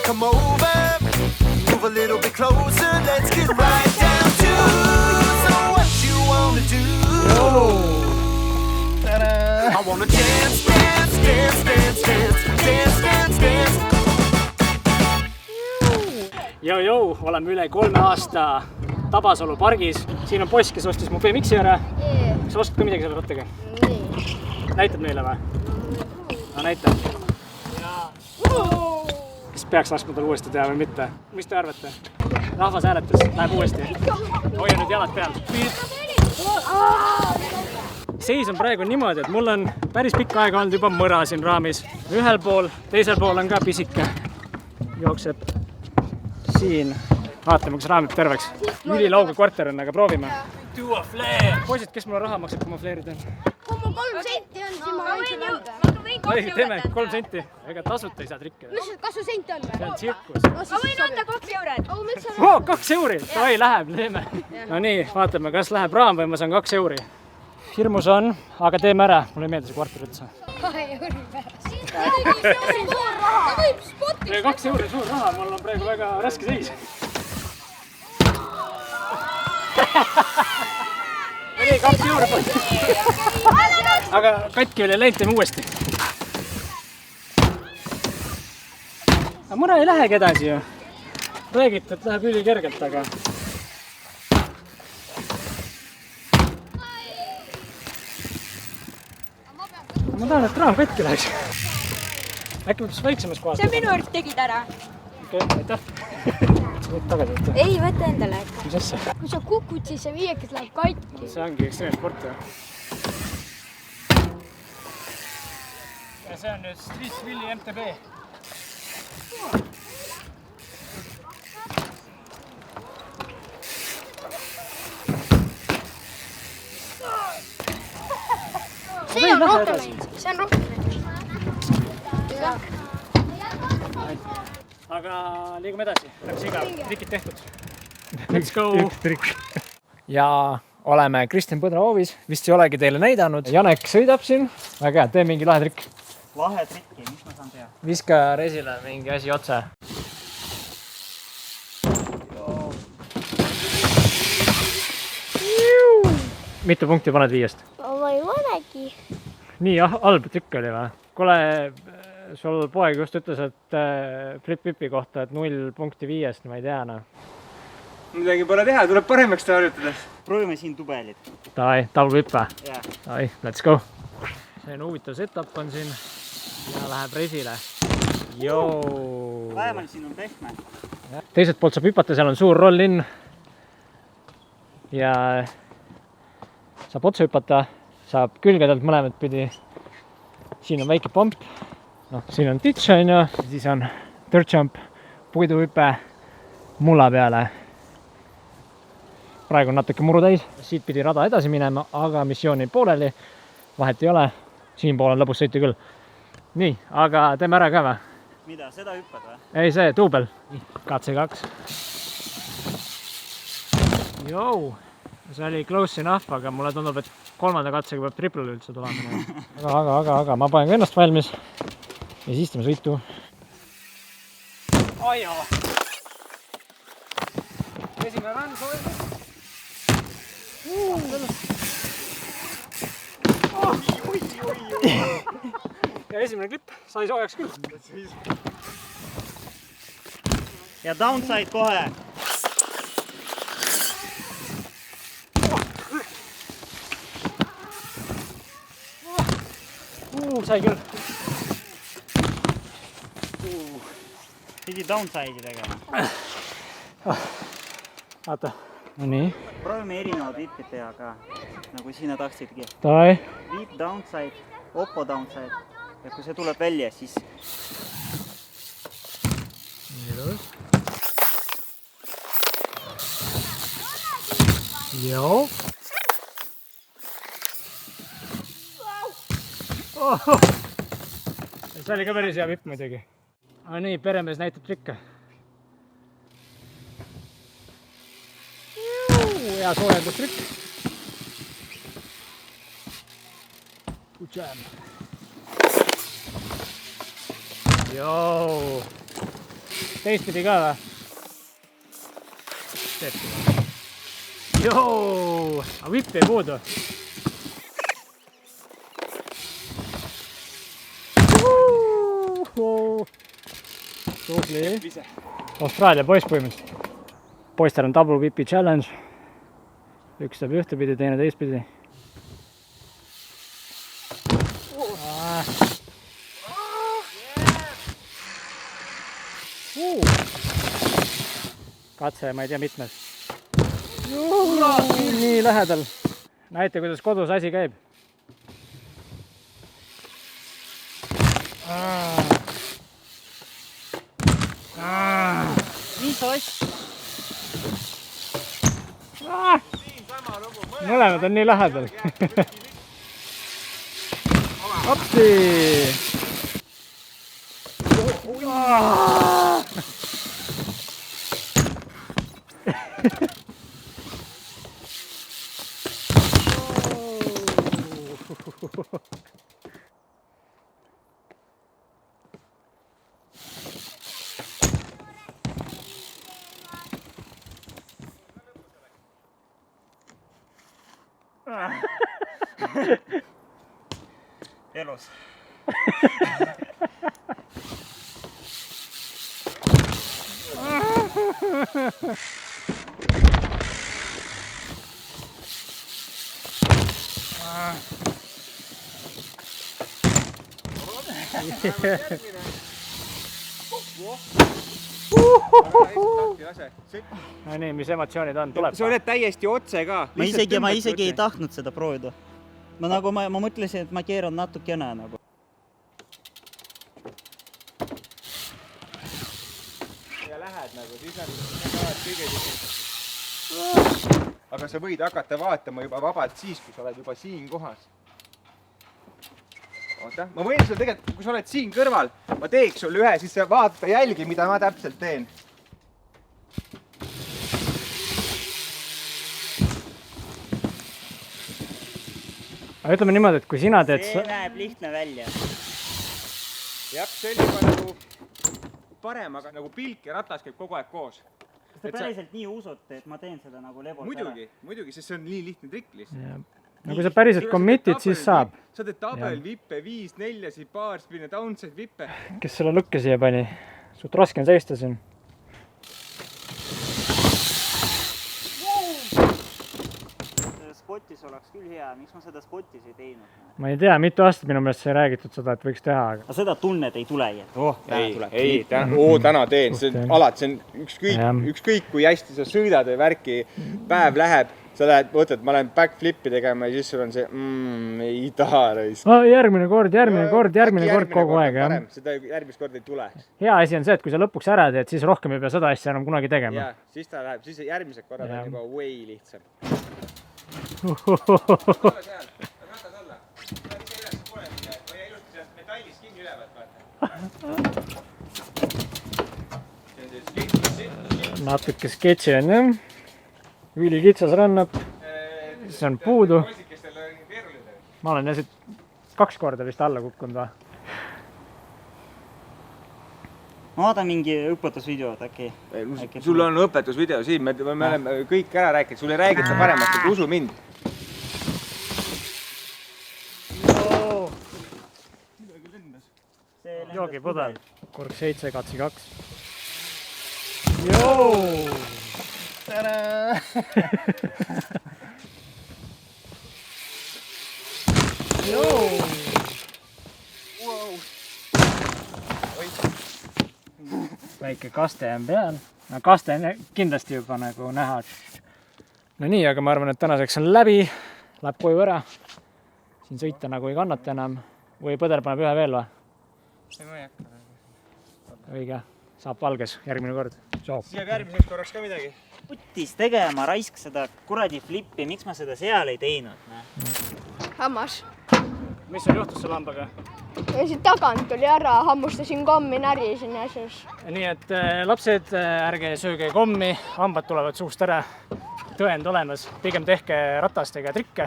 come over, move a little bit closer, let's get right down to so what you wanna do. I wanna dance, dance, dance, dance, dance, dance, dance, dance. Jou, oleme üle 3 aasta Tabasalu pargis. Siin on poiss, kes ostis mu BMX-i ära. Sa oskad ka midagi selle rattaga? Nii. Näitad meile või? No näita. Kas peaks laskma tal uuesti teha või mitte? Mis te arvate? Rahvas hääletus, läheb uuesti. Hoia nüüd jalad peal. Seis on praegu niimoodi, et mul on päris pikka aega olnud juba mõra siin raamis. Ühel pool, teisel pool on ka pisike. Jookseb siin. Vaatame, kas raam jääb terveks. Ülilauge kvarter on, aga proovime. Do a flare! Poisid, kes mulle raha maksab, kui ma flare'id teen? Kui mul 3 senti on, siis ma võin anda. Teeme 3 senti. Ega tasuta ei saa trikke. Kas su sent on või? See on tsirkus. Ma võin anda 2 eurot. 2 euri! Davai, läheb, teeme. No nii, vaatame, kas läheb raam või ma saan 2 euri. Hirmus on, aga teeme ära. Mulle ei meeldi see kvarter üldse. 2 euri pärast. See on suur raha. Ta võib spotiks. 2 euri suur raha, mul on praegu väga raske seis. Ei, 2 euri poiss. Aga katki oli läinud, teeme uuesti. Aga mõne ei lähegi edasi ju. Räägite, et läheb ülikergelt, aga... Ma tahan, et raam katki läheks. Äkki peab väiksemas kohas. See on minu juurde tegid ära. Okei, aitäh. Võid tagasi võtta. Ei, võta endale. Mis asja? Kui sa kukud, siis see viiekas läheb katki. See ongi ekstreemsport ju. Ja see on nüüd Street Willy MTB. See on rohkem läinud. See on rohkem läinud. Aga liigume edasi. Läks iga trikid tehtud. Let's go! Üks trik. Ja oleme Kristjan Põdra hoovis. Vist ei olegi teile näidanud. Janek sõidab siin. Väga hea, tee mingi lahe trikk. Lahe trikki, mis ma saan teha? Viska resile mingi asi otse. Mitu punkti paned 5? Ma ei panegi. Nii halb trikk oli või? Kuule, sul poeg just ütles, et flip-pipi kohta, et 0 punkti 5, ma ei tea. Midagi pole teha, tuleb paremaks ta harjutades. Proovime siin tubelit. Davai, double-pippe. Jaa. Davai, let's go. See on huvitav setup on siin ja läheb resile. Joo. Vähemalt siin on pehme. Teiselt poolt saab hüpata, seal on suur roll-in. Ja saab otse hüpata, saab külgedelt mõlemat pidi. Siin on väike pomp. Siin on ditš on ju, siis on dirt jump, puiduhüpe mulla peale. Praegu on natuke muru täis, siit pidi rada edasi minema, aga missiooni pooleli, vahet ei ole, siin pool on lõbus sõita küll. Nii, aga teeme ära ka või? Mida, seda hüppad või? Ei, see duubel. KC2. Jou, see oli close enough, aga mulle tundub, et 3. katsega peab triplele üldse tulema. Aga ma panen ka ennast valmis. Ja siis teeme sõitu. Aja! Esimene run soovib. Ja esimene klipp sai soojaks küll. Ja downside kohe. Sai küll. Pidi downside'i tegema. Vaata. No nii. Proovime erinevad viipid teha ka, nagu sina tahtsidki. Davai. Viip downside, oppo downside. Ja kui see tuleb välja, siis... Ilus. Joo. See oli ka päris hea vipp muidugi. Aga nii, peremees näitab trikke. Hea soojendustrikk. Good job. Joo. teistpidi ka või? Joo, aga vipp ei puudu. Tubli. Austraalia poiss põhimõtteliselt. Poistel on double vipi challenge. Üks saab ühtepidi, teine teistpidi. Katse, ma ei tea mitmes. Nii lähedal. Näita, kuidas kodus asi käib. Mis asja? Mõlemad on nii lähedal. Hopsi! Elus. No nii, mis emotsioonid on? Tuleb sa oled täiesti otse ka. Ma isegi ei tahtnud seda proovida. Ma mõtlesin, et ma keeran natukene nagu. Ja lähed nagu, siis on kõige tihti. Aga sa võid hakata vaatama juba vabalt siis, kui sa oled juba siin kohas. Oota, ma võin sulle tegelikult, kui sa oled siin kõrval, ma teeks sulle ühe, siis sa vaata jälgi, mida ma täpselt teen. Aga ütleme niimoodi, et kui sina teed... See näeb lihtne välja. Jah, see on juba nagu parem, aga nagu pilk ja ratas käib kogu aeg koos. Kas te päriselt nii usute, et ma teen seda nagu lebos ära? Muidugi, sest see on nii lihtne trikk lihtsalt. No kui sa päriselt commit'id, siis saab. Sa teed tabel vippe, 5, 4, baar, spinne, downside vippe. Kes selle lõkke siia pani? Suht raske on seista siin. Spotis oleks küll hea, miks ma seda spotis ei teinud? Ma ei tea, mitu aastat minu meelest sai räägitud seda, et võiks teha. Aga seda tunned ei tulegi, et täna teen. Alati see on ükskõik kui hästi sa sõidad või värki, päev läheb, sa lähed, võtad, ma lähen backflipi tegema ja siis sul on see, ei taha raisk. Järgmine kord kogu aeg. Seda järgmist kord ei tule. Hea asi on see, et kui sa lõpuks ära teed, siis rohkem ei pea seda asja enam kunagi tegema. Ja, siis ta läheb, siis järgmised korrad on juba way lihtsam. Uhuhuhuhu. Ole seal, ratas alla. Lähed ise üles, pole midagi. Ma jäi ilusti sellest metallist kinni ülevad, vaata. Natuke sketši on, jah. Üli kitsas rannab. See on puudu. Ma olen jah siit 2 korda vist alla kukkunud või? Ma vaatan mingi õpetusvideod äkki. Sul on õpetusvideo siin, me oleme kõik ära rääkinud, sul ei räägita paremast, et usu mind. Joogipudel. Korg 7, katsi 2. Joo! Tada! Joo! Väike kaste on peal. No, kaste on kindlasti juba nagu näha. No nii, aga ma arvan, et tänaseks on läbi. Läheb koju ära. Siin sõita nagu ei kannata enam. Või põder paneb ühe veel või? Ei, ma ei hakka. Õige. Saab valges järgmine kord. Siia järgmiseks korraks ka midagi. Putis tegema raisk seda kuradi flippi, miks ma seda seal ei teinud? Hammas. Mis sul juhtus selle hambaga? Siit tagant tuli ära, hammustasin kommi, närisin ja siis. Nii et lapsed, ärge sööge kommi, hambad tulevad suust ära. Tõend olemas. Pigem tehke ratastega trikke.